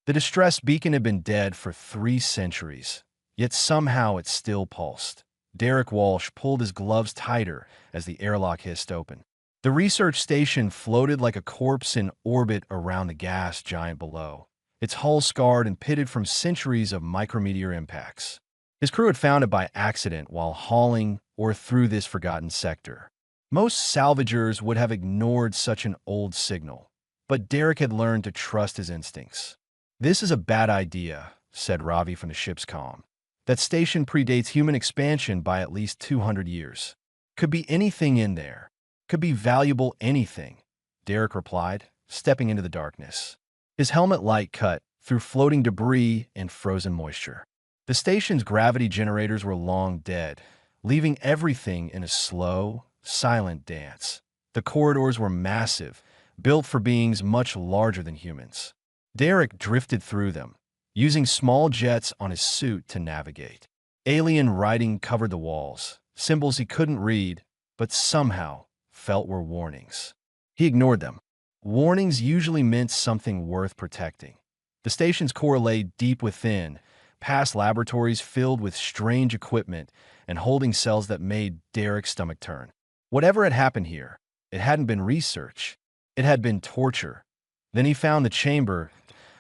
The distress beacon had been dead for 3 centuries, yet somehow it still pulsed. Derek Walsh pulled his gloves tighter as the airlock hissed open. The research station floated like a corpse in orbit around the gas giant below, its hull scarred and pitted from centuries of micrometeor impacts. His crew had found it by accident while hauling or through this forgotten sector. Most salvagers would have ignored such an old signal, but Derek had learned to trust his instincts. "This is a bad idea," said Ravi from the ship's comm. "That station predates human expansion by at least 200 years. Could be anything in there. Could be valuable anything," Derek replied, stepping into the darkness. His helmet light cut through floating debris and frozen moisture. The station's gravity generators were long dead, leaving everything in a slow, silent dance. The corridors were massive, built for beings much larger than humans. Derek drifted through them, using small jets on his suit to navigate. Alien writing covered the walls, symbols he couldn't read, but somehow felt were warnings. He ignored them. Warnings usually meant something worth protecting. The station's core lay deep within, past laboratories filled with strange equipment and holding cells that made Derek's stomach turn. Whatever had happened here, it hadn't been research. It had been torture. Then he found the chamber.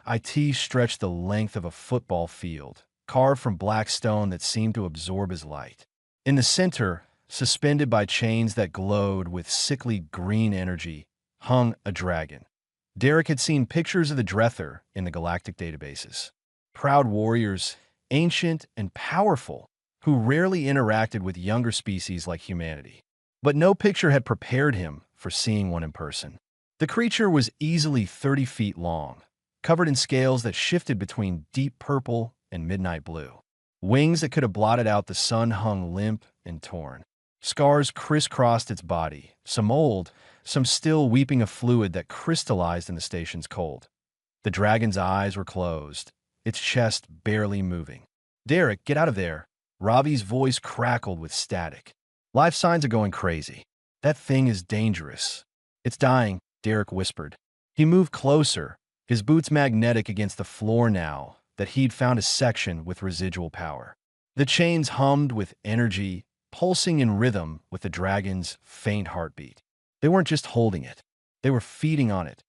It stretched the length of a football field, carved from black stone that seemed to absorb his light. In the center, suspended by chains that glowed with sickly green energy, hung a dragon. Derek had seen pictures of the Drether in the galactic databases. Proud warriors, ancient and powerful, who rarely interacted with younger species like humanity. But no picture had prepared him for seeing one in person. The creature was easily 30 feet long, covered in scales that shifted between deep purple and midnight blue. Wings that could have blotted out the sun hung limp and torn. Scars crisscrossed its body, some old, some still weeping a fluid that crystallized in the station's cold. The dragon's eyes were closed, its chest barely moving. "Derek, get out of there." Ravi's voice crackled with static. "Life signs are going crazy. That thing is dangerous." "It's dying," Derek whispered. He moved closer, his boots magnetic against the floor now that he'd found a section with residual power. The chains hummed with energy, pulsing in rhythm with the dragon's faint heartbeat. They weren't just holding it. They were feeding on it.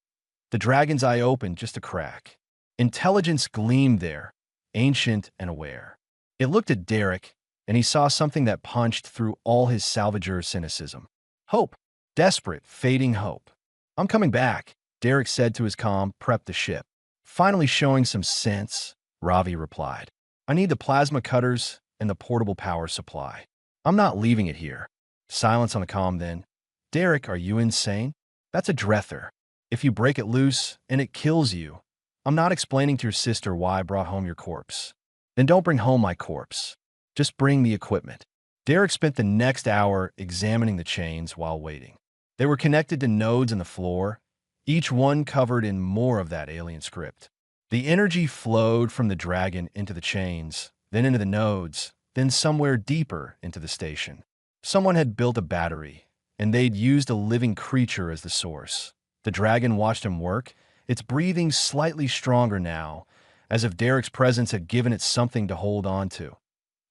The dragon's eye opened just a crack. Intelligence gleamed there, ancient and aware. It looked at Derek, and he saw something that punched through all his salvager cynicism. Hope. Desperate, fading hope. "I'm coming back," Derek said to his comm, "Prep the ship." "Finally showing some sense," Ravi replied. "I need the plasma cutters and the portable power supply. I'm not leaving it here." Silence on the comm then. "Derek, are you insane? That's a Drether. If you break it loose and it kills you, I'm not explaining to your sister why I brought home your corpse." "Then don't bring home my corpse. Just bring the equipment." Derek spent the next hour examining the chains while waiting. They were connected to nodes in the floor, each one covered in more of that alien script. The energy flowed from the dragon into the chains, then into the nodes, then somewhere deeper into the station. Someone had built a battery, and they'd used a living creature as the source. The dragon watched him work, its breathing slightly stronger now, as if Derek's presence had given it something to hold on to.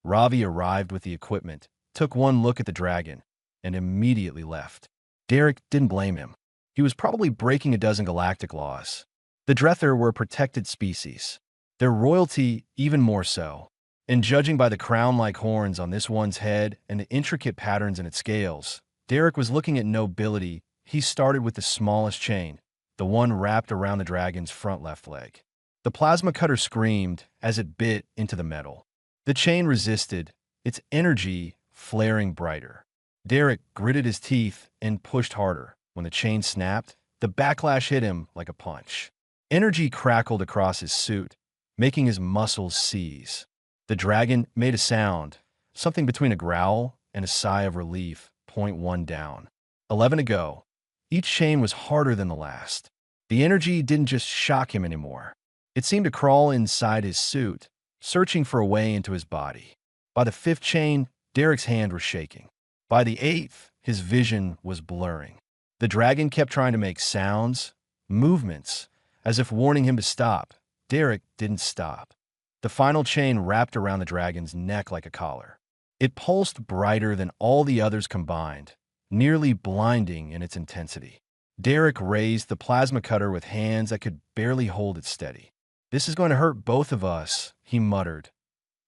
Ravi arrived with the equipment, took one look at the dragon, and immediately left. Derek didn't blame him. He was probably breaking a dozen galactic laws. The Drether were a protected species, their royalty even more so. And judging by the crown-like horns on this one's head and the intricate patterns in its scales, Derek was looking at nobility. He started with the smallest chain, the one wrapped around the dragon's front left leg. The plasma cutter screamed as it bit into the metal. The chain resisted, its energy flaring brighter. Derek gritted his teeth and pushed harder. When the chain snapped, the backlash hit him like a punch. Energy crackled across his suit, making his muscles seize. The dragon made a sound, something between a growl and a sigh of relief. Point one down. 11 to go. Each chain was harder than the last. The energy didn't just shock him anymore. It seemed to crawl inside his suit, searching for a way into his body. By the 5th chain, Derek's hand was shaking. By the 8th, his vision was blurring. The dragon kept trying to make sounds, movements, as if warning him to stop, Derek didn't stop. The final chain wrapped around the dragon's neck like a collar. It pulsed brighter than all the others combined, nearly blinding in its intensity. Derek raised the plasma cutter with hands that could barely hold it steady. "This is going to hurt both of us," he muttered.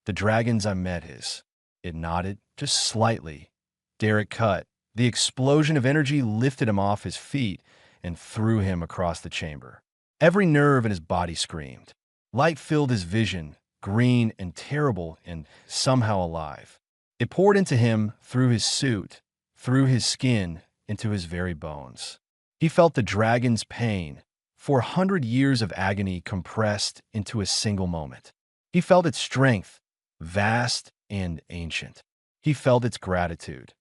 "The dragons I met his." It nodded, just slightly. Derek cut. The explosion of energy lifted him off his feet and threw him across the chamber. Every nerve in his body screamed. Light filled his vision, green and terrible and somehow alive. It poured into him through his suit, through his skin, into his very bones. He felt the dragon's pain, 400 years of agony compressed into a single moment. He felt its strength, vast and ancient. He felt its gratitude.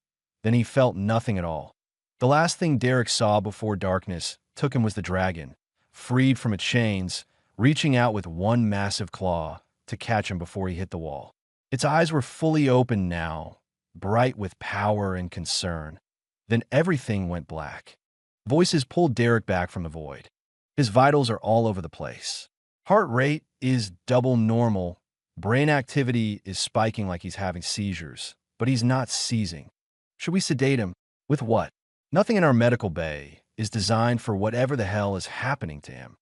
Then he felt nothing at all. The last thing Derek saw before darkness took him was the dragon, freed from its chains, reaching out with one massive claw to catch him before he hit the wall. Its eyes were fully open now, bright with power and concern. Then everything went black. Voices pulled Derek back from the void. His vitals are all over the place. Heart rate is double normal. Brain activity is spiking like he's having seizures, but he's not seizing. Should we sedate him? With what? Nothing in our medical bay is designed for whatever the hell is happening to him.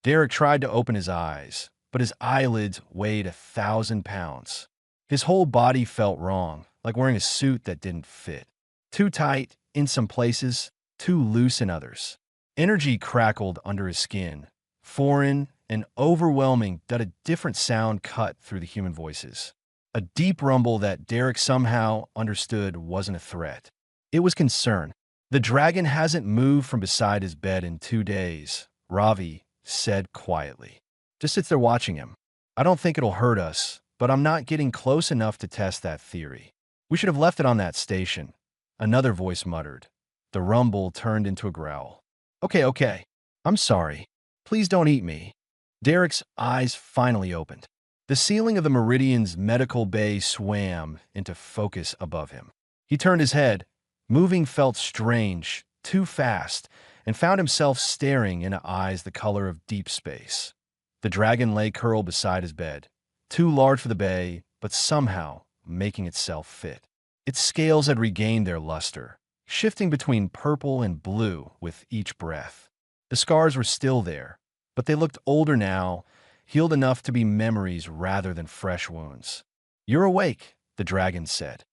Derek tried to open his eyes, but his eyelids weighed 1,000 pounds. His whole body felt wrong, like wearing a suit that didn't fit. Too tight in some places, too loose in others. Energy crackled under his skin, foreign and overwhelming, that a different sound cut through the human voices. A deep rumble that Derek somehow understood wasn't a threat. It was concern. "The dragon hasn't moved from beside his bed in 2 days," Ravi said quietly. "Just sits there watching him. I don't think it'll hurt us, but I'm not getting close enough to test that theory. We should have left it on that station," another voice muttered. The rumble turned into a growl. Okay. I'm sorry. Please don't eat me." Derek's eyes finally opened. The ceiling of the Meridian's medical bay swam into focus above him. He turned his head. Moving felt strange, too fast, and found himself staring into eyes the color of deep space. The dragon lay curled beside his bed, too large for the bay, but somehow making itself fit. Its scales had regained their luster, shifting between purple and blue with each breath. The scars were still there, but they looked older now, healed enough to be memories rather than fresh wounds. "You're awake," the dragon said.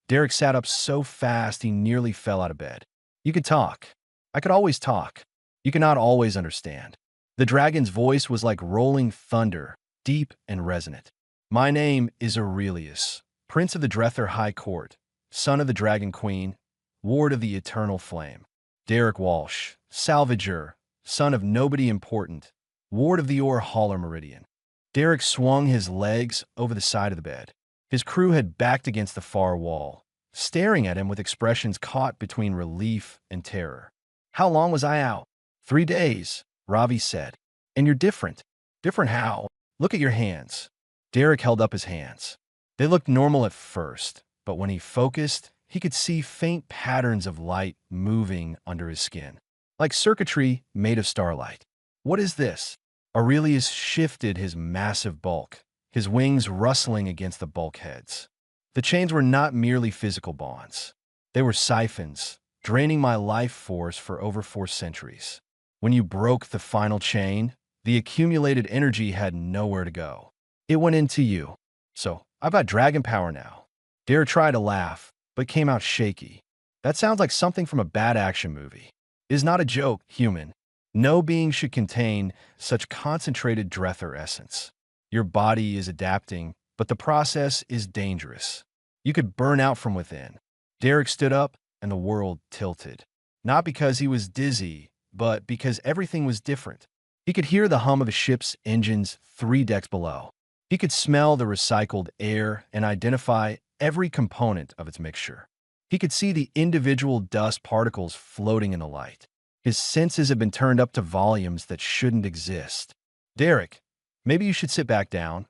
Derek sat up so fast he nearly fell out of bed. "You could talk. I could always talk. You cannot always understand." The dragon's voice was like rolling thunder, deep and resonant. "My name is Aurelius, Prince of the Drether High Court, son of the Dragon Queen, ward of the Eternal Flame. Derek Walsh, salvager, son of nobody important, ward of the Ore Hauler Meridian." Derek swung his legs over the side of the bed. His crew had backed against the far wall, staring at him with expressions caught between relief and terror. "How long was I out?" 3 days, Ravi said. "And you're different." "Different how?" "Look at your hands." Derek held up his hands. They looked normal at first, but when he focused, he could see faint patterns of light moving under his skin, like circuitry made of starlight. "What is this?" Aurelius shifted his massive bulk, his wings rustling against the bulkheads. The chains were not merely physical bonds. They were siphons, draining my life force for over 4 centuries. When you broke the final chain, the accumulated energy had nowhere to go. It went into you. "So, I've got dragon power now." Derek tried to laugh, but came out shaky. "That sounds like something from a bad action movie. It is not a joke, human. No being should contain such concentrated Drether essence. Your body is adapting, but the process is dangerous. You could burn out from within." Derek stood up, and the world tilted. Not because he was dizzy, but because everything was different. He could hear the hum of a ship's engines 3 decks below. He could smell the recycled air and identify every component of its mixture. He could see the individual dust particles floating in the light. His senses had been turned up to volumes that shouldn't exist. "Derek, maybe you should sit back down,"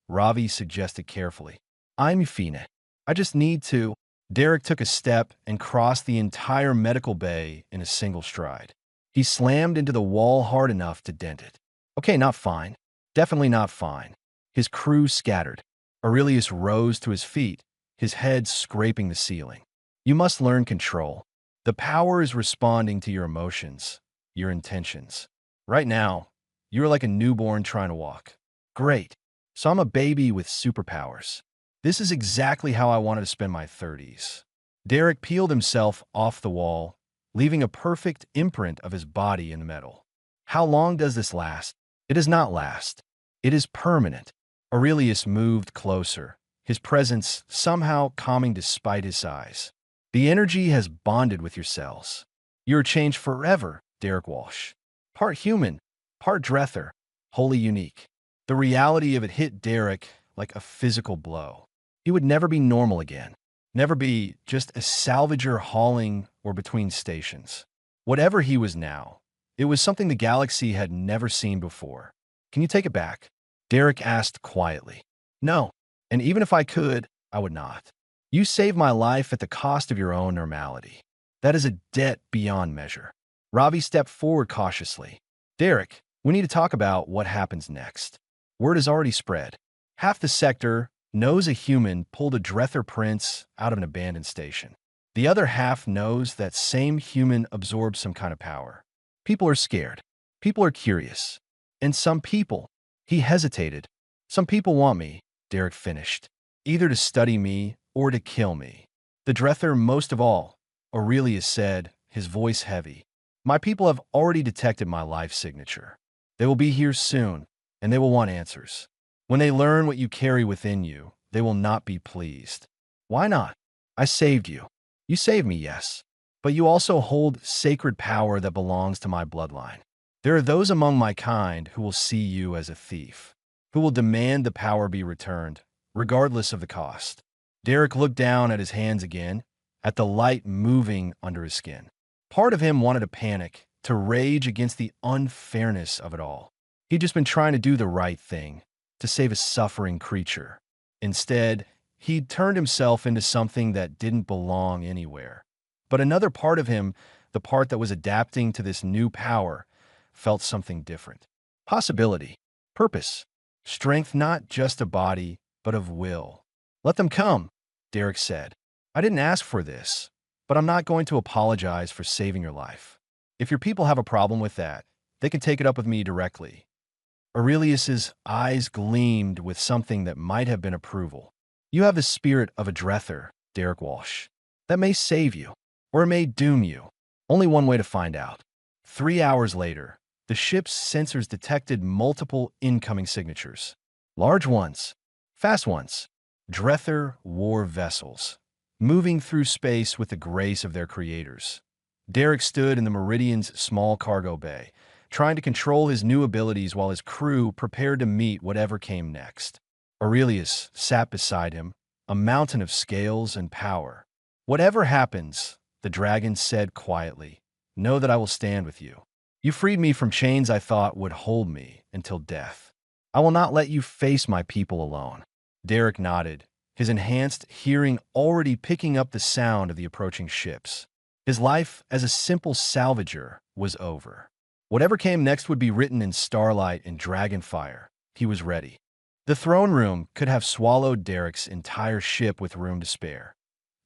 Ravi suggested carefully. "I'm Fina. I just need to." Derek took a step and crossed the entire medical bay in a single stride. He slammed into the wall hard enough to dent it. "Okay, not fine. Definitely not fine. His crew scattered. Aurelius rose to his feet, his head scraping the ceiling. You must learn control. The power is responding to your emotions, your intentions. Right now, you're like a newborn trying to walk. Great. So I'm a baby with superpowers. This is exactly how I wanted to spend my 30s. Derek peeled himself off the wall, leaving a perfect imprint of his body in the metal. How long does this last? It does not last. It is permanent. Aurelius moved closer, his presence somehow calming despite his size. The energy has bonded with your cells. You're changed forever, Derek Walsh. Part human, part Drether, wholly unique. The reality of it hit Derek like a physical blow. He would never be normal again. Never be just a salvager hauling or between stations. Whatever he was now, it was something the galaxy had never seen before. Can you take it back? Derek asked quietly. No, and even if I could, I would not. You saved my life at the cost of your own normality. That is a debt beyond measure. Ravi stepped forward cautiously. Derek, we need to talk about what happens next. Word has already spread. Half the sector knows a human pulled a Drether prince out of an abandoned station. The other half knows that same human absorbed some kind of power. People are scared. People are curious. And some people, he hesitated. Some people want me, Derek finished, either to study me or to kill me. The Drether most of all, Aurelius said, his voice heavy. My people have already detected my life signature. They will be here soon, and they will want answers. When they learn what you carry within you, they will not be pleased. Why not? I saved you. You saved me, yes. But you also hold sacred power that belongs to my bloodline. There are those among my kind who will see you as a thief, who will demand the power be returned, regardless of the cost. Derek looked down at his hands again, at the light moving under his skin. Part of him wanted to panic, to rage against the unfairness of it all. He'd just been trying to do the right thing, to save a suffering creature. Instead, he'd turned himself into something that didn't belong anywhere. But another part of him, the part that was adapting to this new power, felt something different. Possibility, purpose, strength not just of body, but of will. Let them come, Derek said. I didn't ask for this, but I'm not going to apologize for saving your life. If your people have a problem with that, they can take it up with me directly. Aurelius's eyes gleamed with something that might have been approval. You have the spirit of a Drether, Derek Walsh. That may save you, or it may doom you. Only one way to find out. 3 hours later, the ship's sensors detected multiple incoming signatures. Large ones, fast ones, Drether war vessels, moving through space with the grace of their creators. Derek stood in the Meridian's small cargo bay, trying to control his new abilities while his crew prepared to meet whatever came next. Aurelius sat beside him, a mountain of scales and power. Whatever happens, the dragon said quietly, know that I will stand with you. You freed me from chains I thought would hold me until death. I will not let you face my people alone. Derek nodded, his enhanced hearing already picking up the sound of the approaching ships. His life as a simple salvager was over. Whatever came next would be written in starlight and dragonfire. He was ready. The throne room could have swallowed Derek's entire ship with room to spare.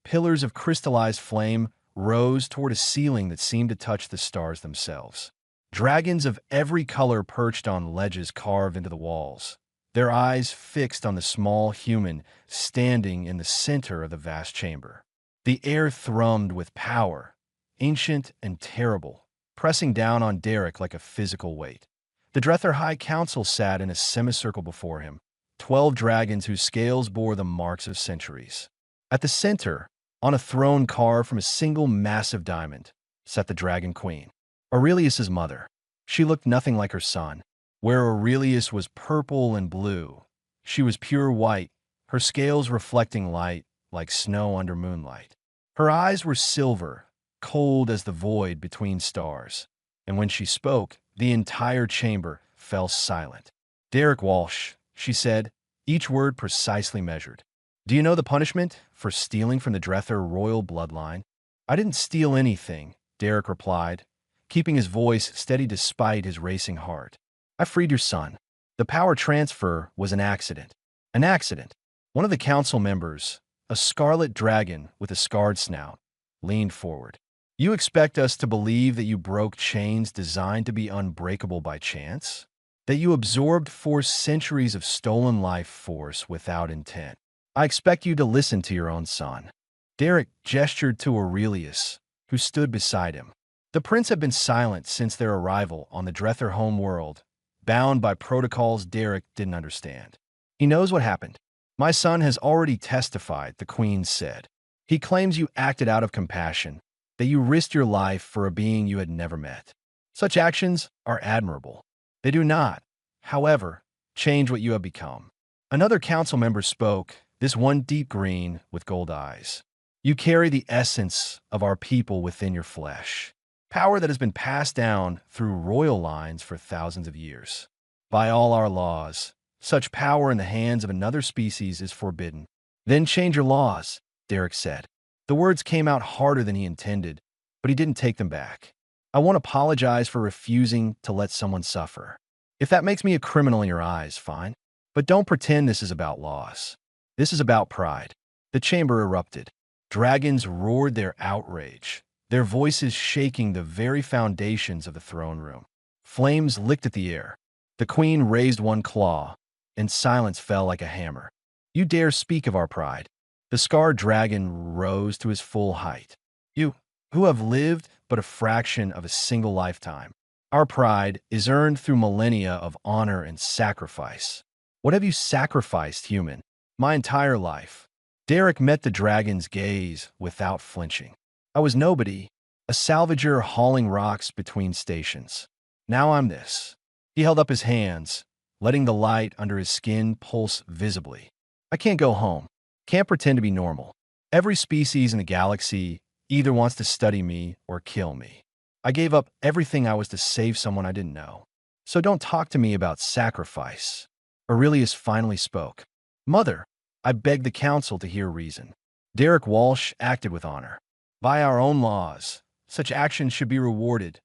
Pillars of crystallized flame rose toward a ceiling that seemed to touch the stars themselves. Dragons of every color perched on ledges carved into the walls, their eyes fixed on the small human standing in the center of the vast chamber. The air thrummed with power, ancient and terrible, pressing down on Derek like a physical weight. The Drether High Council sat in a semicircle before him, 12 dragons whose scales bore the marks of centuries. At the center, on a throne carved from a single massive diamond, sat the Dragon Queen, Aurelius's mother. She looked nothing like her son. Where Aurelius was purple and blue, she was pure white, her scales reflecting light like snow under moonlight. Her eyes were silver, cold as the void between stars, and when she spoke, the entire chamber fell silent. Derek Walsh, she said, each word precisely measured. Do you know the punishment for stealing from the Drether royal bloodline? I didn't steal anything, Derek replied, keeping his voice steady despite his racing heart. I freed your son. The power transfer was an accident. An accident. One of the council members, a scarlet dragon with a scarred snout, leaned forward. You expect us to believe that you broke chains designed to be unbreakable by chance? That you absorbed 4 centuries of stolen life force without intent? I expect you to listen to your own son. Derek gestured to Aurelius, who stood beside him. The prince had been silent since their arrival on the Drether homeworld, bound by protocols Derek didn't understand. He knows what happened. My son has already testified, the queen said. He claims you acted out of compassion, that you risked your life for a being you had never met. Such actions are admirable. They do not, however, change what you have become. Another council member spoke, this one deep green with gold eyes. You carry the essence of our people within your flesh. Power that has been passed down through royal lines for thousands of years. By all our laws, such power in the hands of another species is forbidden. Then change your laws, Derek said. The words came out harder than he intended, but he didn't take them back. I won't apologize for refusing to let someone suffer. If that makes me a criminal in your eyes, fine. But don't pretend this is about laws. This is about pride. The chamber erupted. Dragons roared their outrage, their voices shaking the very foundations of the throne room. Flames licked at the air. The queen raised one claw, and silence fell like a hammer. You dare speak of our pride? The scarred dragon rose to his full height. You, who have lived but a fraction of a single lifetime. Our pride is earned through millennia of honor and sacrifice. What have you sacrificed, human? My entire life. Derek met the dragon's gaze without flinching. I was nobody, a salvager hauling rocks between stations. Now I'm this. He held up his hands, letting the light under his skin pulse visibly. I can't go home. Can't pretend to be normal. Every species in the galaxy either wants to study me or kill me. I gave up everything I was to save someone I didn't know. So don't talk to me about sacrifice. Aurelius finally spoke. Mother, I begged the council to hear reason. Derek Walsh acted with honor. By our own laws, such actions should be rewarded,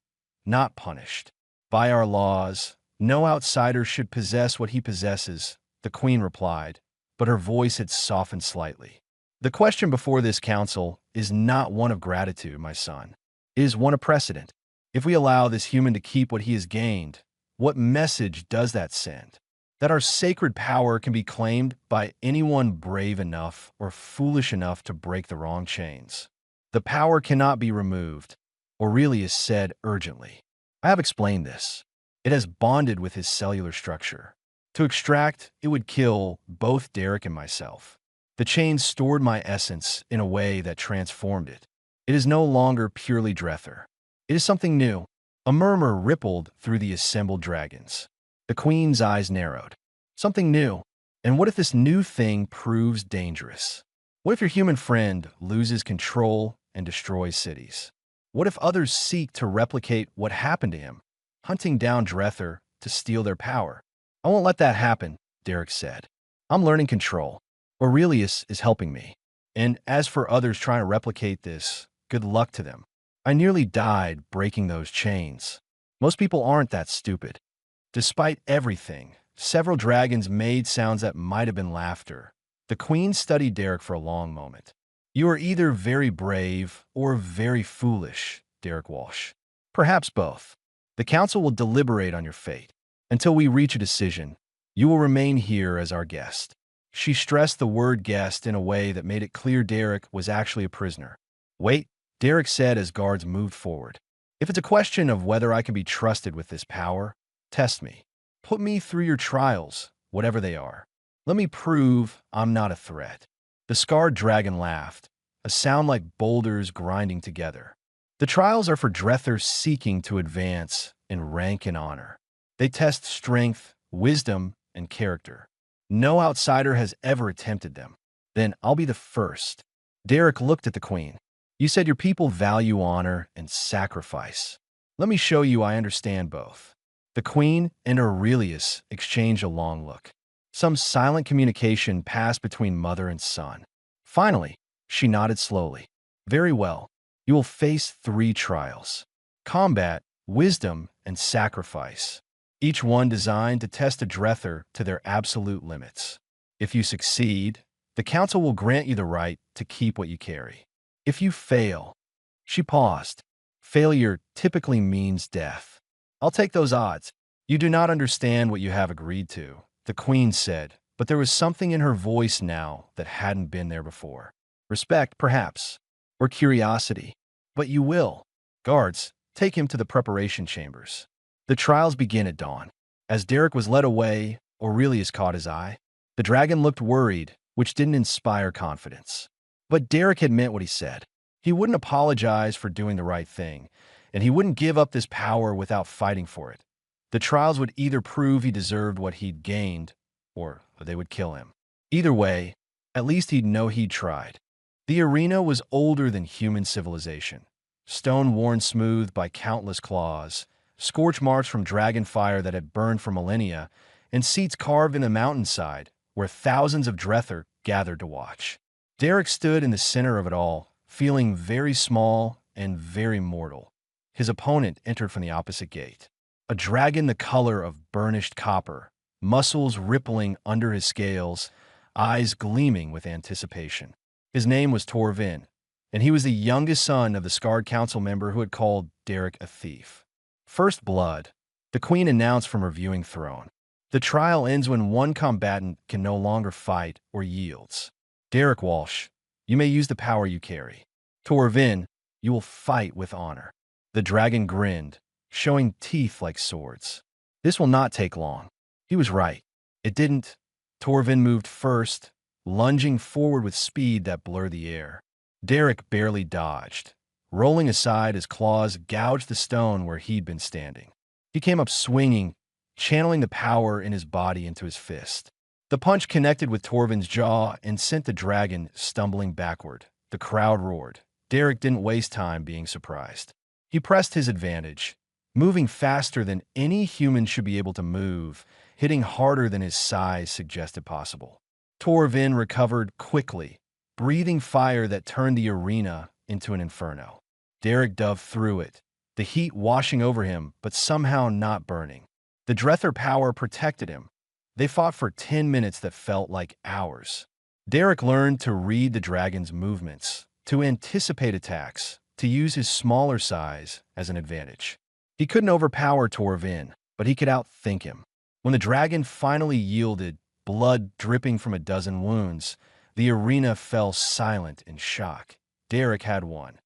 not punished. By our laws, no outsider should possess what he possesses, the queen replied, but her voice had softened slightly. The question before this council is not one of gratitude, my son. It is one of precedent. If we allow this human to keep what he has gained, what message does that send? That our sacred power can be claimed by anyone brave enough or foolish enough to break the wrong chains. The power cannot be removed, Aurelius said urgently. I have explained this. It has bonded with his cellular structure. To extract, it would kill both Derek and myself. The chains stored my essence in a way that transformed it. It is no longer purely Drether. It is something new. A murmur rippled through the assembled dragons. The queen's eyes narrowed. Something new. And what if this new thing proves dangerous? What if your human friend loses control and destroys cities? What if others seek to replicate what happened to him, hunting down Drether to steal their power? I won't let that happen, Derek said. I'm learning control. Aurelius is helping me. And as for others trying to replicate this, good luck to them. I nearly died breaking those chains. Most people aren't that stupid. Despite everything, several dragons made sounds that might have been laughter. The queen studied Derek for a long moment. You are either very brave or very foolish, Derek Walsh. Perhaps both. The council will deliberate on your fate. Until we reach a decision, you will remain here as our guest. She stressed the word guest in a way that made it clear Derek was actually a prisoner. Wait, Derek said as guards moved forward. If it's a question of whether I can be trusted with this power, test me. Put me through your trials, whatever they are. Let me prove I'm not a threat. The scarred dragon laughed, a sound like boulders grinding together. The trials are for Drether seeking to advance in rank and honor. They test strength, wisdom, and character. No outsider has ever attempted them. Then I'll be the first. Derek looked at the queen. You said your people value honor and sacrifice. Let me show you I understand both. The queen and Aurelius exchanged a long look. Some silent communication passed between mother and son. Finally, she nodded slowly. Very well. You will face 3 trials. Combat, wisdom, and sacrifice. each one designed to test a Drether to their absolute limits. If you succeed, the council will grant you the right to keep what you carry. If you fail, she paused. Failure typically means death. I'll take those odds. You do not understand what you have agreed to, the queen said, but there was something in her voice now that hadn't been there before. Respect, perhaps, or curiosity. But you will. Guards, take him to the preparation chambers. The trials begin at dawn. As Derek was led away, Aurelius caught his eye. The dragon looked worried, which didn't inspire confidence. But Derek had meant what he said. He wouldn't apologize for doing the right thing, and he wouldn't give up this power without fighting for it. The trials would either prove he deserved what he'd gained, or they would kill him. Either way, at least he'd know he'd tried. The arena was older than human civilization. Stone worn smooth by countless claws, scorch marks from dragon fire that had burned for millennia, and seats carved in the mountainside where thousands of Drether gathered to watch. Derek stood in the center of it all, feeling very small and very mortal. His opponent entered from the opposite gate. A dragon the color of burnished copper, muscles rippling under his scales, eyes gleaming with anticipation. His name was Torvin, and he was the youngest son of the scarred council member who had called Derek a thief. First blood, the queen announced from her viewing throne. The trial ends when one combatant can no longer fight or yields. Derek Walsh, you may use the power you carry. Torvin, you will fight with honor. The dragon grinned, showing teeth like swords. This will not take long. He was right. It didn't. Torvin moved first, lunging forward with speed that blurred the air. Derek barely dodged, rolling aside as claws gouged the stone where he'd been standing. He came up swinging, channeling the power in his body into his fist. The punch connected with Torvin's jaw and sent the dragon stumbling backward. The crowd roared. Derek didn't waste time being surprised. He pressed his advantage, moving faster than any human should be able to move, hitting harder than his size suggested possible. Torvin recovered quickly, breathing fire that turned the arena into an inferno. Derek dove through it, the heat washing over him, but somehow not burning. The Drether power protected him. They fought for 10 minutes that felt like hours. Derek learned to read the dragon's movements, to anticipate attacks, to use his smaller size as an advantage. He couldn't overpower Torvin, but he could outthink him. When the dragon finally yielded, blood dripping from a dozen wounds, the arena fell silent in shock. Derek had won.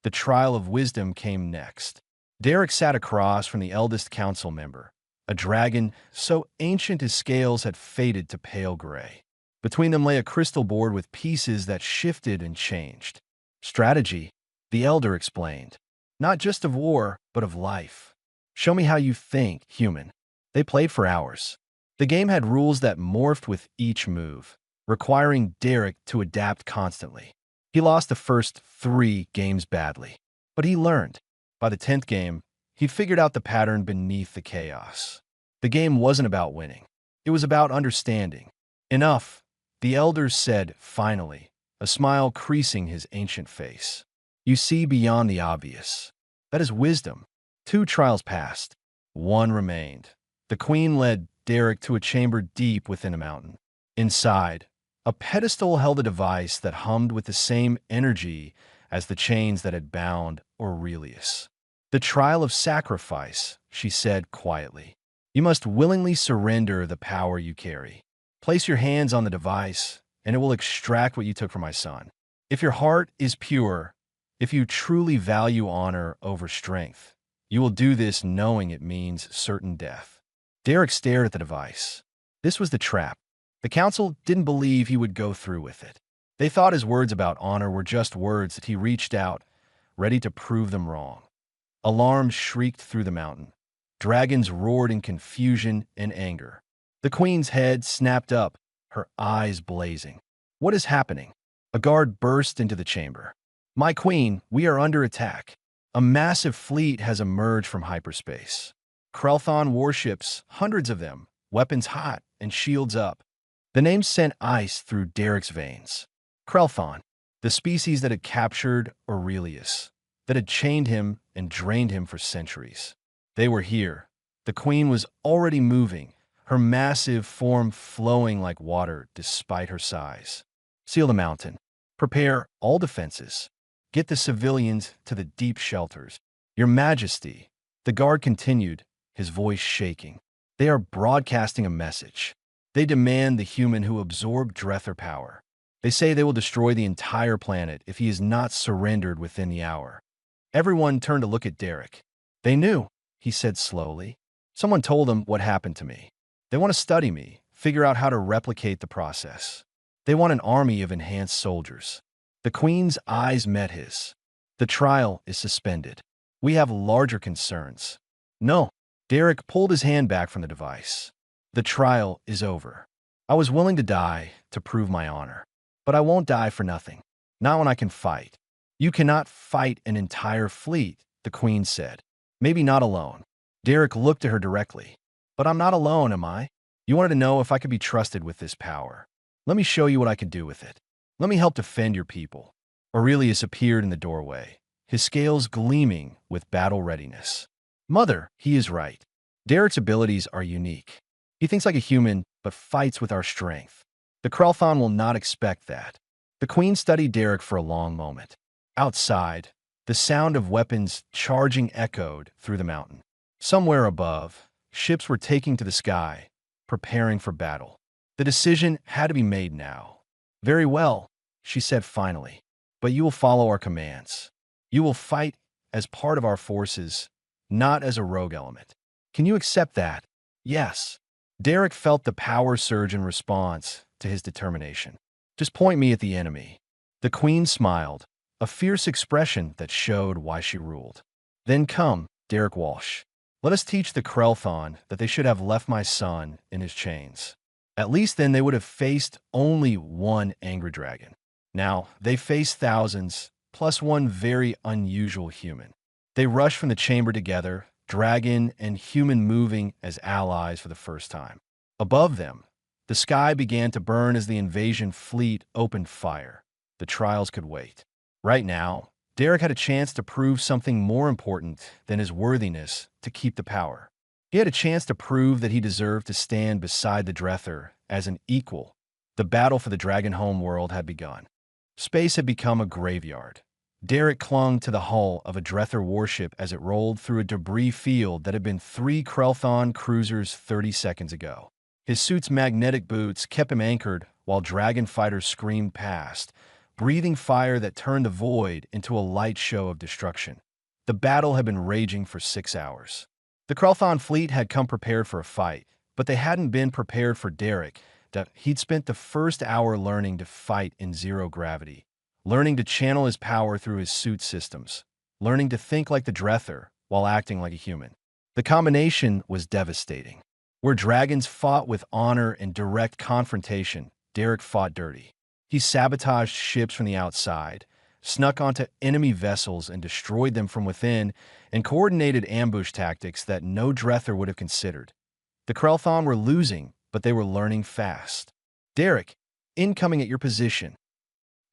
The trial of wisdom came next. Derek sat across from the eldest council member, a dragon so ancient his scales had faded to pale gray. Between them lay a crystal board with pieces that shifted and changed. Strategy, the elder explained. Not just of war, but of life. Show me how you think, human. They played for hours. The game had rules that morphed with each move, requiring Derek to adapt constantly. He lost the first 3 games badly, but he learned. By the 10th game, he'd figured out the pattern beneath the chaos. The game wasn't about winning. It was about understanding. Enough, the elders said finally, a smile creasing his ancient face. You see beyond the obvious. That is wisdom. 2 trials passed. 1 remained. The queen led Derek to a chamber deep within a mountain. Inside, a pedestal held a device that hummed with the same energy as the chains that had bound Aurelius. The trial of sacrifice, she said quietly. You must willingly surrender the power you carry. Place your hands on the device, and it will extract what you took from my son. If your heart is pure, if you truly value honor over strength, you will do this knowing it means certain death. Derek stared at the device. This was the trap. The council didn't believe he would go through with it. They thought his words about honor were just words that he reached out, ready to prove them wrong. Alarms shrieked through the mountain. Dragons roared in confusion and anger. The queen's head snapped up, her eyes blazing. What is happening? A guard burst into the chamber. My queen, we are under attack. A massive fleet has emerged from hyperspace. Krelthon warships, hundreds of them, weapons hot and shields up. The name sent ice through Derek's veins. Krelthon, the species that had captured Aurelius, that had chained him and drained him for centuries. They were here, The queen was already moving, her massive form flowing like water despite her size. Seal the mountain. Prepare all defenses. Get the civilians to the deep shelters. Your Majesty, the guard continued, his voice shaking. They are broadcasting a message. They demand the human who absorbed Drether power. They say they will destroy the entire planet if he is not surrendered within the hour. Everyone turned to look at Derek. They knew, he said slowly. Someone told them what happened to me. They want to study me, figure out how to replicate the process. They want an army of enhanced soldiers. The Queen's eyes met his. The trial is suspended. We have larger concerns. No. Derek pulled his hand back from the device. The trial is over. I was willing to die to prove my honor. But I won't die for nothing. Not when I can fight. You cannot fight an entire fleet, the Queen said. Maybe not alone. Derek looked at her directly. But I'm not alone, am I? You wanted to know if I could be trusted with this power. Let me show you what I can do with it. Let me help defend your people. Aurelius appeared in the doorway, his scales gleaming with battle readiness. Mother, he is right. Derek's abilities are unique. He thinks like a human, but fights with our strength. The Krelthon will not expect that. The Queen studied Derek for a long moment. Outside, the sound of weapons charging echoed through the mountain. Somewhere above, ships were taking to the sky, preparing for battle. The decision had to be made now. Very well, she said finally, but you will follow our commands. You will fight as part of our forces, not as a rogue element. Can you accept that? Yes. Derek felt the power surge in response to his determination. Just point me at the enemy. The Queen smiled, a fierce expression that showed why she ruled. Then come, Derek Walsh. Let us teach the Krelthon that they should have left my son in his chains. At least then they would have faced only one angry dragon. Now, they face thousands, plus one very unusual human. They rush from the chamber together, dragon and human moving as allies for the first time. Above them, the sky began to burn as the invasion fleet opened fire. The trials could wait. Right now, Derek had a chance to prove something more important than his worthiness to keep the power. He had a chance to prove that he deserved to stand beside the Drether as an equal. The battle for the Dragon home world had begun. Space had become a graveyard. Derek clung to the hull of a Drether warship as it rolled through a debris field that had been 3 Krelthon cruisers 30 seconds ago. His suit's magnetic boots kept him anchored while Dragon fighters screamed past, breathing fire that turned the void into a light show of destruction. The battle had been raging for 6 hours. The Krelthon fleet had come prepared for a fight, but they hadn't been prepared for Derek. He'd spent the first hour learning to fight in zero gravity, learning to channel his power through his suit systems, learning to think like the Drether while acting like a human. The combination was devastating. Where dragons fought with honor and direct confrontation, Derek fought dirty. He sabotaged ships from the outside, snuck onto enemy vessels and destroyed them from within, and coordinated ambush tactics that no Drether would have considered. The Krelthon were losing, but they were learning fast. Derek, incoming at your position.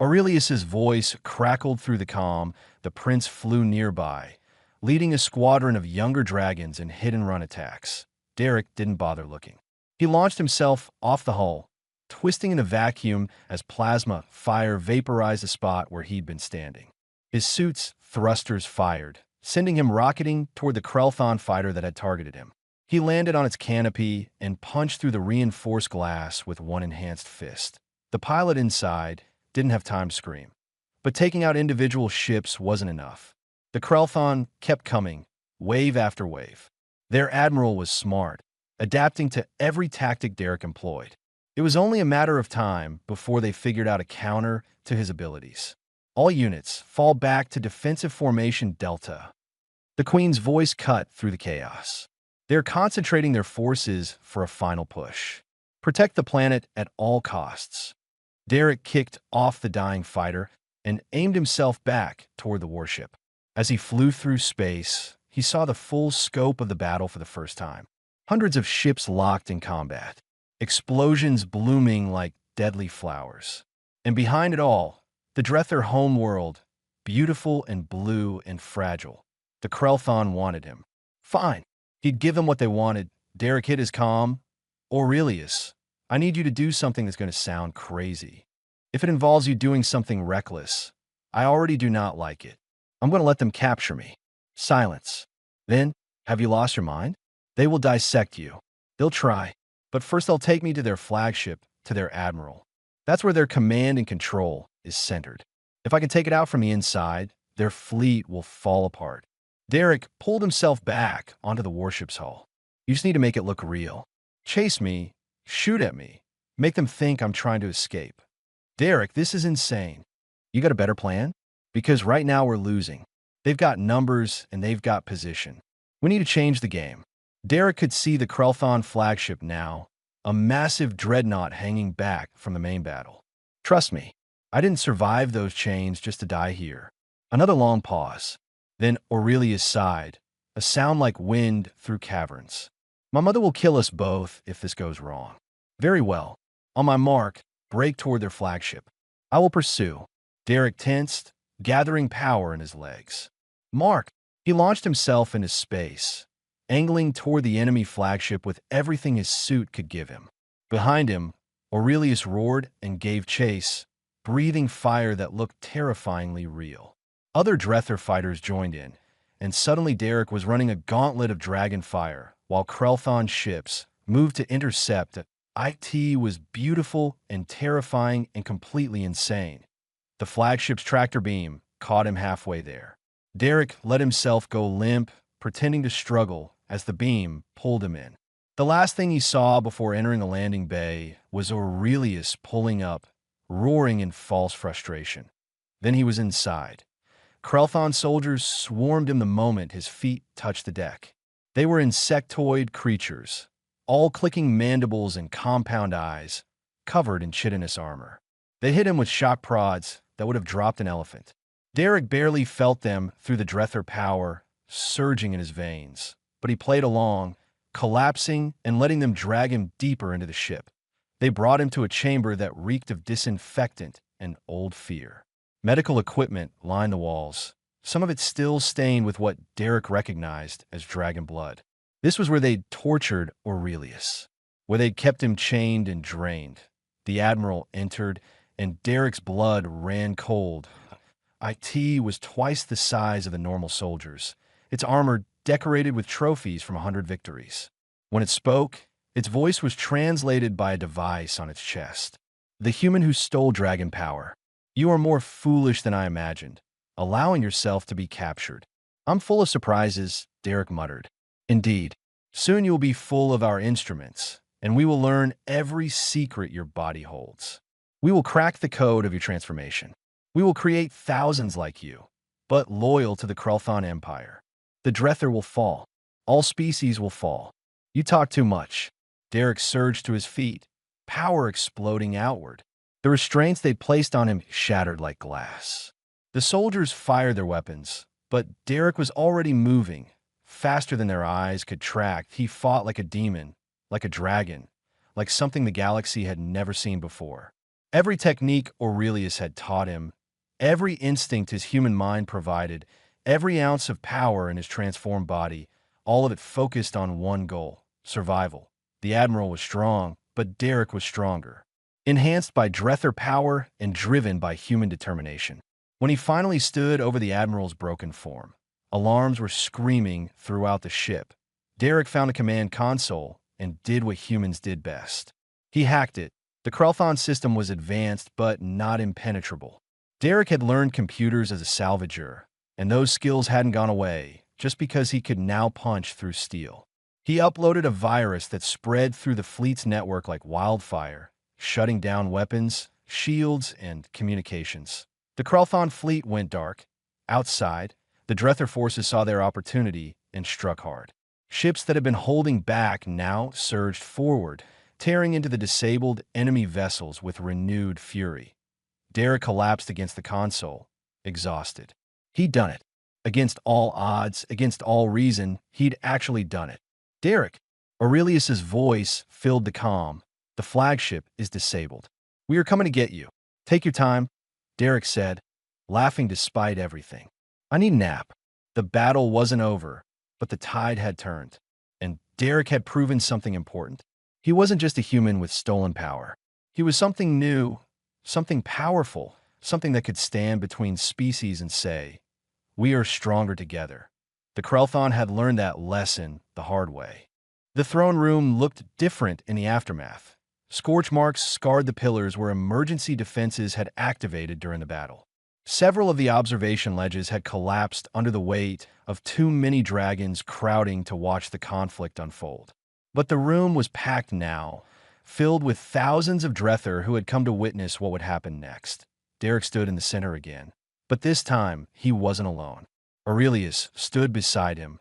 Aurelius's voice crackled through the calm. The prince flew nearby, leading a squadron of younger dragons in hit-and-run attacks. Derek didn't bother looking. He launched himself off the hull, twisting in a vacuum as plasma fire vaporized the spot where he'd been standing. His suit's thrusters fired, sending him rocketing toward the Krelthon fighter that had targeted him. He landed on its canopy and punched through the reinforced glass with one enhanced fist. The pilot inside didn't have time to scream. But taking out individual ships wasn't enough. The Krelthon kept coming, wave after wave. Their admiral was smart, adapting to every tactic Derek employed. It was only a matter of time before they figured out a counter to his abilities. All units fall back to defensive formation Delta. The Queen's voice cut through the chaos. They're concentrating their forces for a final push. Protect the planet at all costs. Derek kicked off the dying fighter and aimed himself back toward the warship. As he flew through space, he saw the full scope of the battle for the first time. Hundreds of ships locked in combat, explosions blooming like deadly flowers. And behind it all, the Drether homeworld, beautiful and blue and fragile. The Krelthon wanted him. Fine. He'd give them what they wanted. Derek hit his calm. Aurelius, I need you to do something that's going to sound crazy. If it involves you doing something reckless, I already do not like it. I'm going to let them capture me. Silence. Then, have you lost your mind? They will dissect you. They'll try. But first they'll take me to their flagship, to their admiral. That's where their command and control is centered. If I can take it out from the inside, their fleet will fall apart. Derek pulled himself back onto the warship's hull. You just need to make it look real. Chase me, shoot at me, make them think I'm trying to escape. Derek, this is insane. You got a better plan? Because right now we're losing. They've got numbers and they've got position. We need to change the game. Derek could see the Krelthon flagship now, a massive dreadnought hanging back from the main battle. Trust me, I didn't survive those chains just to die here. Another long pause. Then Aurelius sighed, a sound like wind through caverns. My mother will kill us both if this goes wrong. Very well. On my mark, break toward their flagship. I will pursue. Derek tensed, gathering power in his legs. Mark! He launched himself into space, angling toward the enemy flagship with everything his suit could give him. Behind him, Aurelius roared and gave chase, breathing fire that looked terrifyingly real. Other Drether fighters joined in, and suddenly Derek was running a gauntlet of dragon fire, while Krelthon ships moved to intercept. It was beautiful and terrifying and completely insane. The flagship's tractor beam caught him halfway there. Derek let himself go limp, pretending to struggle as the beam pulled him in. The last thing he saw before entering the landing bay was Aurelius pulling up, roaring in false frustration. Then he was inside. Krelthon soldiers swarmed him the moment his feet touched the deck. They were insectoid creatures, all clicking mandibles and compound eyes, covered in chitinous armor. They hit him with shock prods that would have dropped an elephant. Derek barely felt them through the Drether power surging in his veins, but he played along, collapsing and letting them drag him deeper into the ship. They brought him to a chamber that reeked of disinfectant and old fear. Medical equipment lined the walls, some of it still stained with what Derek recognized as dragon blood. This was where they'd tortured Aurelius, where they'd kept him chained and drained. The admiral entered, and Derek's blood ran cold. It was twice the size of the normal soldiers, its armor decorated with trophies from 100 victories. When it spoke, its voice was translated by a device on its chest. The human who stole dragon power. You are more foolish than I imagined, allowing yourself to be captured. I'm full of surprises, Derek muttered. Indeed, soon you will be full of our instruments, and we will learn every secret your body holds. We will crack the code of your transformation. We will create thousands like you, but loyal to the Krelthon Empire. The Drether will fall. All species will fall. You talk too much. Derek surged to his feet, power exploding outward. The restraints they'd placed on him shattered like glass. The soldiers fired their weapons, but Derek was already moving. Faster than their eyes could track, he fought like a demon, like a dragon, like something the galaxy had never seen before. Every technique Aurelius had taught him, every instinct his human mind provided, every ounce of power in his transformed body, all of it focused on one goal: survival. The Admiral was strong, but Derek was stronger, enhanced by Drether power and driven by human determination. When he finally stood over the Admiral's broken form, alarms were screaming throughout the ship. Derek found a command console and did what humans did best. He hacked it. The Krelthon system was advanced but not impenetrable. Derek had learned computers as a salvager, and those skills hadn't gone away just because he could now punch through steel. He uploaded a virus that spread through the fleet's network like wildfire, shutting down weapons, shields, and communications. The Krelthon fleet went dark. Outside, the Drether forces saw their opportunity and struck hard. Ships that had been holding back now surged forward, tearing into the disabled enemy vessels with renewed fury. Derek collapsed against the console, exhausted. He'd done it. Against all odds, against all reason, he'd actually done it. Derek! Aurelius's voice filled the calm. The flagship is disabled. We are coming to get you. Take your time, Derek said, laughing despite everything. I need a nap. The battle wasn't over, but the tide had turned. Derek had proven something important. He wasn't just a human with stolen power. He was something new, something powerful, something that could stand between species and say, "We are stronger together." The Krelthon had learned that lesson the hard way. The throne room looked different in the aftermath. Scorch marks scarred the pillars where emergency defenses had activated during the battle. Several of the observation ledges had collapsed under the weight of too many dragons crowding to watch the conflict unfold. But the room was packed now, filled with thousands of Drether who had come to witness what would happen next. Derek stood in the center again. But this time, he wasn't alone. Aurelius stood beside him,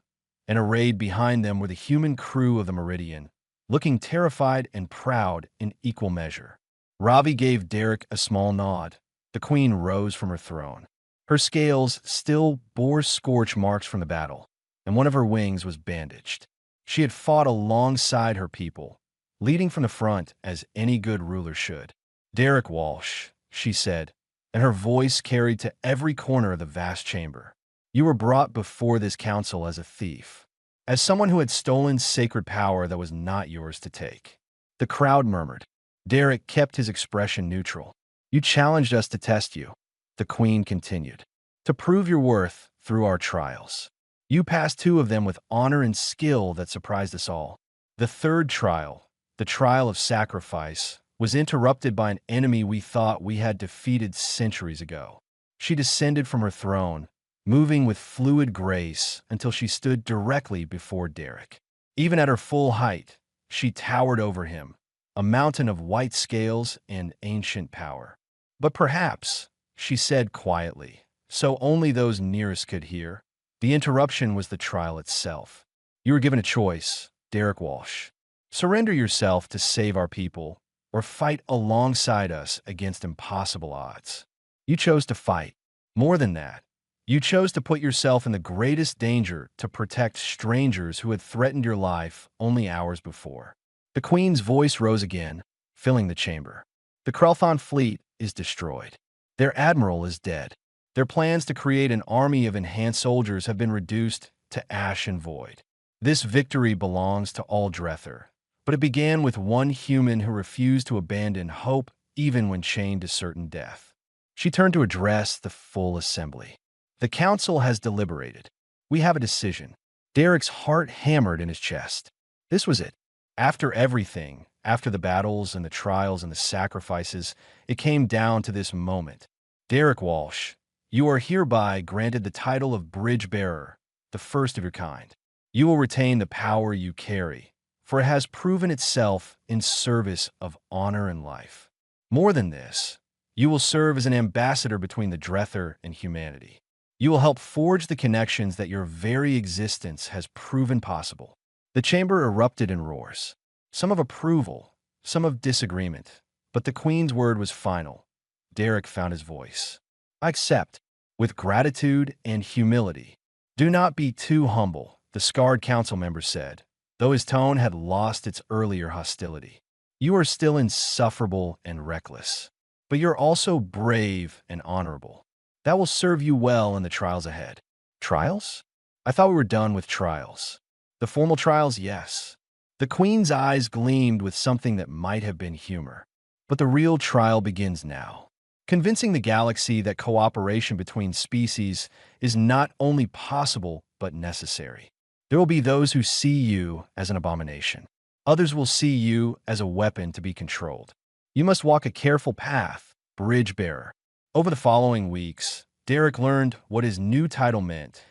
and arrayed behind them were the human crew of the Meridian, looking terrified and proud in equal measure. Ravi gave Derek a small nod. The queen rose from her throne. Her scales still bore scorch marks from the battle, and one of her wings was bandaged. She had fought alongside her people, leading from the front as any good ruler should. "Derek Walsh," she said, and her voice carried to every corner of the vast chamber. "You were brought before this council as a thief, as someone who had stolen sacred power that was not yours to take." The crowd murmured. Derek kept his expression neutral. "You challenged us to test you," the queen continued, "to prove your worth through our trials. You passed 2 of them with honor and skill that surprised us all. The third trial, the trial of sacrifice, was interrupted by an enemy we thought we had defeated centuries ago." She descended from her throne, moving with fluid grace until she stood directly before Derek. Even at her full height, she towered over him, a mountain of white scales and ancient power. "But perhaps," she said quietly, so only those nearest could hear, the interruption was the trial itself. "You were given a choice, Derek Walsh. Surrender yourself to save our people, or fight alongside us against impossible odds. You chose to fight. More than that, you chose to put yourself in the greatest danger to protect strangers who had threatened your life only hours before." The queen's voice rose again, filling the chamber. "The Krelthon fleet is destroyed. Their admiral is dead. Their plans to create an army of enhanced soldiers have been reduced to ash and void. This victory belongs to all Drether, but it began with one human who refused to abandon hope even when chained to certain death." She turned to address the full assembly. "The council has deliberated. We have a decision." Derek's heart hammered in his chest. This was it. After everything, after the battles and the trials and the sacrifices, it came down to this moment. "Derek Walsh, you are hereby granted the title of Bridge Bearer, the first of your kind. You will retain the power you carry, for it has proven itself in service of honor and life. More than this, you will serve as an ambassador between the Drether and humanity. You will help forge the connections that your very existence has proven possible." The chamber erupted in roars, some of approval, some of disagreement, but the queen's word was final. Derek found his voice. "I accept, with gratitude and humility." "Do not be too humble," the scarred council member said, though his tone had lost its earlier hostility. "You are still insufferable and reckless, but you're also brave and honorable. That will serve you well in the trials ahead." "Trials? I thought we were done with trials." "The formal trials, yes." The queen's eyes gleamed with something that might have been humor. "But the real trial begins now. Convincing the galaxy that cooperation between species is not only possible, but necessary. There will be those who see you as an abomination. Others will see you as a weapon to be controlled. You must walk a careful path, Bridge Bearer." Over the following weeks, Derek learned what his new title meant.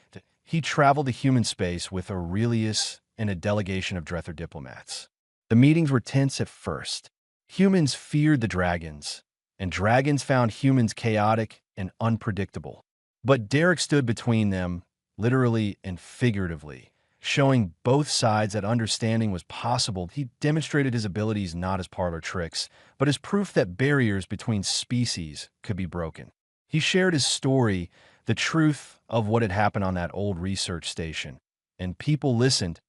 He traveled to human space with Aurelius and a delegation of Drether diplomats. The meetings were tense at first. Humans feared the dragons, and dragons found humans chaotic and unpredictable. But Derek stood between them, literally and figuratively, showing both sides that understanding was possible. He demonstrated his abilities not as parlor tricks, but as proof that barriers between species could be broken. He shared his story, the truth of what had happened on that old research station, and people listened.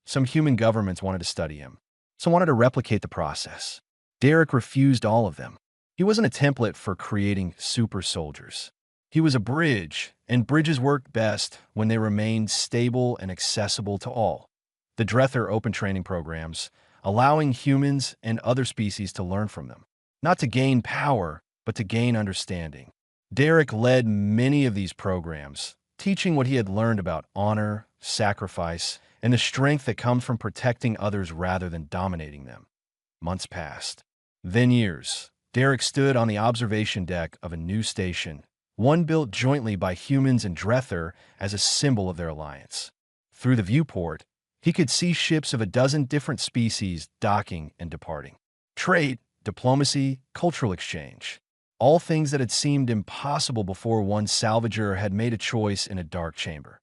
Some human governments wanted to study him. Some wanted to replicate the process. Derek refused all of them. He wasn't a template for creating super soldiers. He was a bridge, and bridges worked best when they remained stable and accessible to all. the Drether open training programs, allowing humans and other species to learn from them. Not to gain power, but to gain understanding. Derek led many of these programs, teaching what he had learned about honor, sacrifice, and the strength that comes from protecting others rather than dominating them. Months passed. Then years. Derek stood on the observation deck of a new station, one built jointly by humans and Drether as a symbol of their alliance. Through the viewport, he could see ships of a dozen different species docking and departing. Trade, diplomacy, cultural exchange. All things that had seemed impossible before one salvager had made a choice in a dark chamber.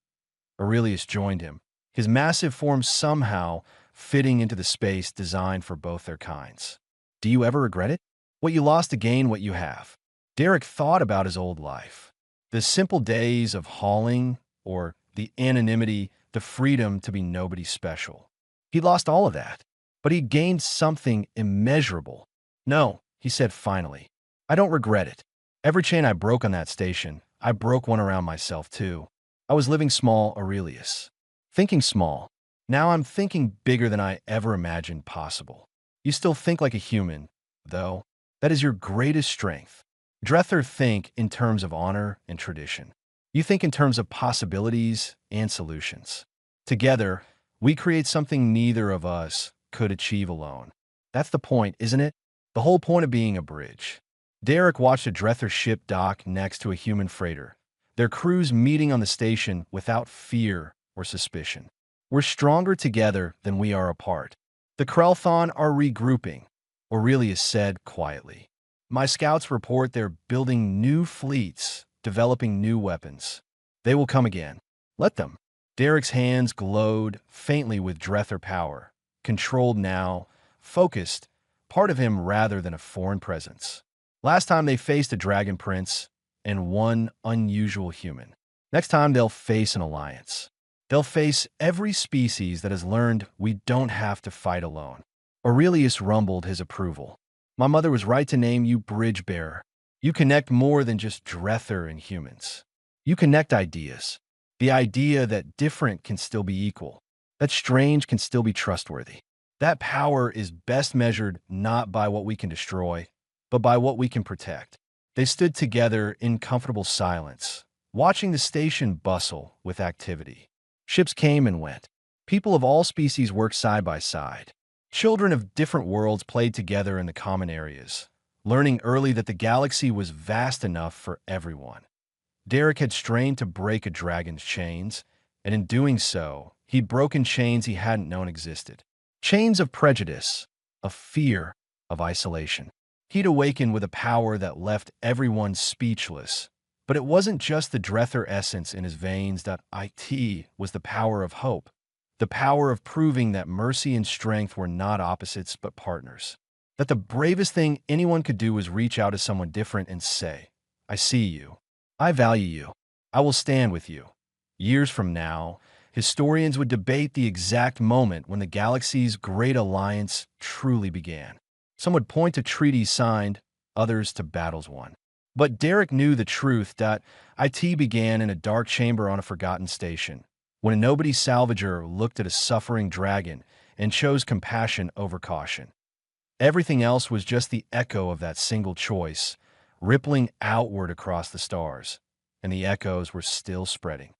Aurelius joined him, his massive form somehow fitting into the space designed for both their kinds. Do you ever regret it? What you lost to gain what you have. Derek thought about his old life. The simple days of hauling, or the anonymity, the freedom to be nobody special. He lost all of that, but he gained something immeasurable. No, he said finally. I don't regret it. Every chain I broke on that station, I broke one around myself too. I was living small, Aurelius. Thinking small. Now I'm thinking bigger than I ever imagined possible. You still think like a human, though. That is your greatest strength. Drether think in terms of honor and tradition. You think in terms of possibilities and solutions. Together, we create something neither of us could achieve alone. That's the point, isn't it? The whole point of being a bridge. Derek watched a Drether ship dock next to a human freighter, their crews meeting on the station without fear or suspicion. We're stronger together than we are apart. The Krelthon are regrouping, Aurelius said quietly. My scouts report they're building new fleets, developing new weapons. They will come again. Let them. Derek's hands glowed faintly with Drether power, controlled now, focused, part of him rather than a foreign presence. Last time they faced a dragon prince and one unusual human. Next time they'll face an alliance. They'll face every species that has learned we don't have to fight alone. Aurelius rumbled his approval. My mother was right to name you Bridge Bearer. You connect more than just Drether and humans. You connect ideas. The idea that different can still be equal, that strange can still be trustworthy. That power is best measured not by what we can destroy, but by what we can protect. They stood together in comfortable silence, watching the station bustle with activity. Ships came and went. People of all species worked side by side. Children of different worlds played together in the common areas, learning early that the galaxy was vast enough for everyone. Derek had strained to break a dragon's chains, and in doing so, he'd broken chains he hadn't known existed. Chains of prejudice, of fear, of isolation. He'd awakened with a power that left everyone speechless. But it wasn't just the Drether essence in his veins. It was the power of hope. The power of proving that mercy and strength were not opposites but partners. That the bravest thing anyone could do was reach out to someone different and say, I see you. I value you. I will stand with you. Years from now, historians would debate the exact moment when the galaxy's great alliance truly began. Some would point to treaties signed, others to battles won. But Derek knew the truth. It began in a dark chamber on a forgotten station, when a nobody salvager looked at a suffering dragon and chose compassion over caution. Everything else was just the echo of that single choice, rippling outward across the stars, and the echoes were still spreading.